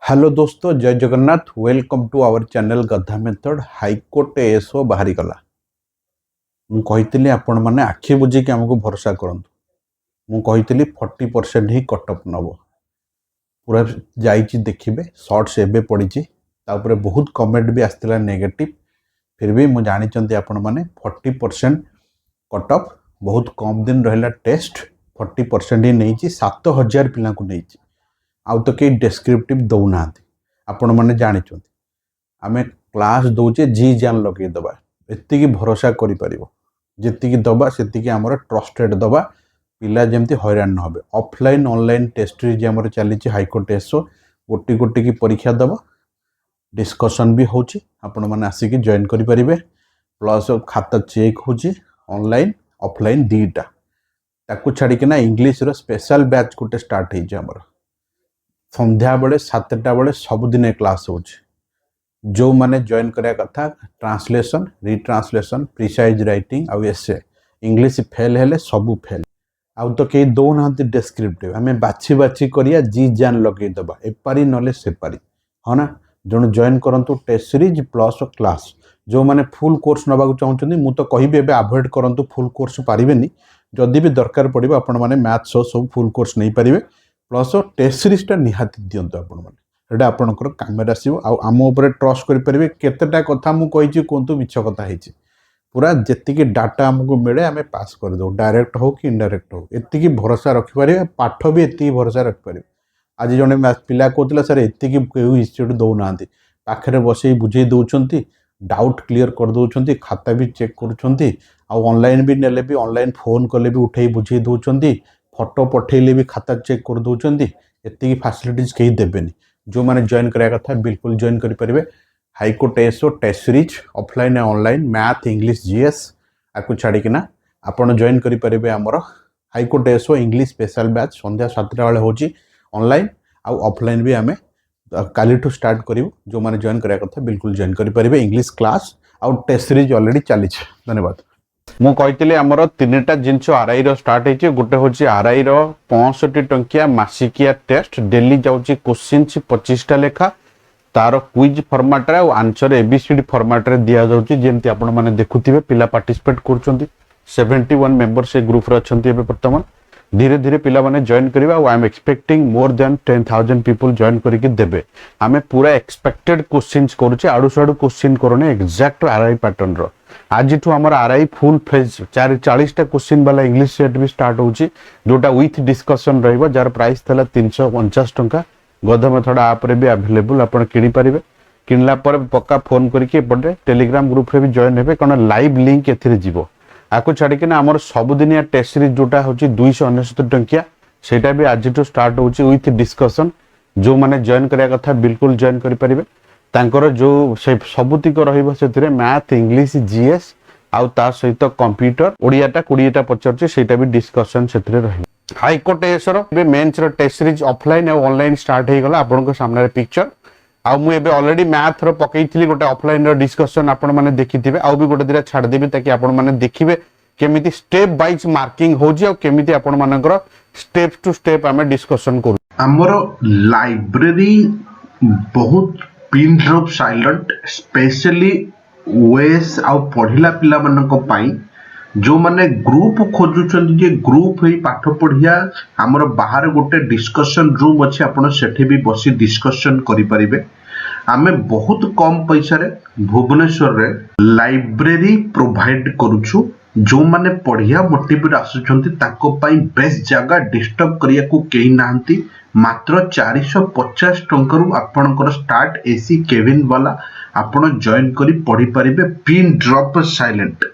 Hello दोस्तों, जय Jagannath. Welcome to our channel गधा मेथड। हाईकोर्ट एएसओ बाहरी गला। मु कहितली आपण माने आखि बुझी के हमको भरोसा करंतु। मु कहितली 40% ही कटअप नबो। पूरा जाईची देखिबे, शॉर्ट्स एबे पड़ीची, तापरे बहुत कमेंट भी आस्तिला नेगेटिव। फिर भी मु जानि चंती आपण माने 40% कटअप बहुत कम दिन रहला। टेस्ट 40% ही नहींची, 7000 पिला को नहींची। आउ तो कई डेस्क्रिप्टिव दौना आपण मैंने जानी आम क्लास दौचे जी जान लगे दबा एति भरोसा कर जी दबा से आमर ट्रस्टेड दबा पिला जमती हैरान न हो। ऑफलाइन ऑनलाइन टेस्ट आमर चली हाईकोर्ट एसओ गोटी गोटी की परीक्षा दब डिस्कशन भी होची। आपण मैंने आसिक जॉइन करेंगे। प्लस खाता चेक होची ऑनलाइन ऑफलाइन दीटा ताकू छाड़िकिना इंग्लिश रो स्पेशल बैच गोटे स्टार्ट होमर संध्या बेले 7टा बेले सबुदिन क्लास हो। जो माने जॉइन करा कथा ट्रांसलेशन रिट्रांसलेशन प्रिसाइज राइटिंग आउ एसे इंग्लिश फेल हेले सबू फेल। आउ तो कई दौना डेस्क्रिप्टिव आम बाछी बाछी करिया जी जान लगे दबा एपारी नले सेपारी हाँ ना। जन जॉइन करंतु टेस्ट सीरीज प्लस क्लास। जो माने फुल कोर्स नबाकू चाहते मु तो कहिबे एबे अवॉइड करंतु फुल कोर्स पारिबेनी। जदि भी दरकार पड़िबो आपण माने मैथ सब फुल कोर्स नहीं पारिबे। प्लस टेस्ट सीरीजटा निहाती दिंतु आपटा आपंकर कम आम उपर ट्रस्ट करेंगे। केतेटा कथा मुझे कहतु मिछ कथा है पूरा जी डाटा आमको मिले आम पास करदे डायरेक्ट हो कि इनडायरेक्ट हो एति भरोसा रखिपारे। पाठ भी एति भरोसा रखिपारे। आज जड़े पिला कहला सर एति इंस्टीट्यूट दौना पाखे बसई बुझे दौरान डाउट क्लीयर कर दौरान खाता भी चेक करनलाइन भी नेले भी ऑनलाइन फोन कले भी उठे बुझे दौरान फोटो पठेले भी खाता चेक कर दौरान। एति फैसिलिटीज कहीं देवेनि। जो मैंने जॉइन करा कथा बिल्कुल जॉइन करेंगे। High court SO test series offline online math English GS आपको छाड़िकिना आपड़ जॉइन करेंगे। आमर high court SO English special batch संध्या 7टा बेले हो ऑनलाइन आउ ऑफलाइन भी आम काली स्टार्ट करूँ। जो मैंने जॉइन करा कथा बिल्कुल जॉइन करेंगे। इंग्लिश क्लास आउ टेस्ट सीरीज ऑलरेडी चली। धन्यवाद। मु कही आमर 3टा जिनस आरआई रो स्टार्ट होती। गोटे हूँ आरआई रो 65 टंकिया मासिकिया टेस्ट डेली जाऊँगी क्वेश्चन 25टा लेखा तार क्विज फॉर्मेट रे आंसर एबीसीडी फॉर्मेट रे दिया जाउची। जेमती आपण माने देखुथिबे पिला पार्टिसिपेट करछंती। 71 मेंबर से ग्रुप रे अछंती। एबे वर्तमान धीरे धीरे पिला माने जॉइन करिबा। I am expecting more than 10,000 people join करके देबे। आमे पूरा एक्सपेक्टेड क्वेश्चंस करूचे आडू साडू क्वेश्चन करने एक्जाक्ट आरआई पैटर्न रो। आज ठू आमर आरआई फुल फेज 40टा क्वेश्चन वाला इंग्लिश सेट भी स्टार्ट होची जोटा विथ डिस्कशन रहइबो जार प्राइस थला 350 टंका। गधा मेथड आप रे भी अवेलेबल आपण किनि परिबे। किनला पर पक्का फोन करके एपटे टेलीग्राम ग्रुप रे भी जॉइन हेबे कारण लाइव लिंक एथिरे जीवो। आको छाड़ी के ना आमर सबुदिनिया टेस्ट सीरीज जोटा होची 269 टंकिया सेटा भी आज ठू स्टार्ट होची विथ डिस्कशन। जो माने जॉइन करिया कथा बिल्कुल जॉइन करि परिबे। तांकर जो से सबुतिक रहिबो सेथिरे मैथ इंग्लिश जीएस आउ ता सहित कंप्यूटर ओडियाटा 20टा पचरची सेटा भी डिस्कशन सेथिरे रहिबो। हाईकोर्ट एसर बे मेंस रो टेस्ट सीरीज ऑफलाइन और ऑनलाइन स्टार्ट हे गला आपन को सामने पिक्चर। आ मु एबे ऑलरेडी मैथ रो पकैथिली गोटे ऑफलाइन रो डिस्कशन आपन माने देखिथिबे। आ भी गोटे दिरा छाड़ देबे ताकि आपन माने देखिबे केमिति स्टेप वाइज मार्किंग होजी और केमिति आपन मानकर स्टेप टू स्टेप आमे डिस्कशन करू। हमर लाइब्रेरी बहुत pin drop silent specially OS आ पढ़िला पिला मानक पाई जो माने ग्रुप खोजुछन जे ग्रुप ही पाठ पढ़िया हमर बाहर गोटे डिस्कशन रूम अछि। आपण सेठी भी बसी डिस्कशन करि परिबे। आमे बहुत कम पैसा रे भुवनेश्वर रे लाइब्रेरी प्रोवाइड करूछु। जो माने पढ़िया मोटिवेट आसुछंती ताको पाई बेस्ट जगह डिस्टर्ब करिया को केही नाहंती। मात्र 450 टंका आपणकर स्टार्ट एसी केबिन वाला आपण जॉइन करी पढ़ी परिबे पिन ड्रॉप साइलेंट।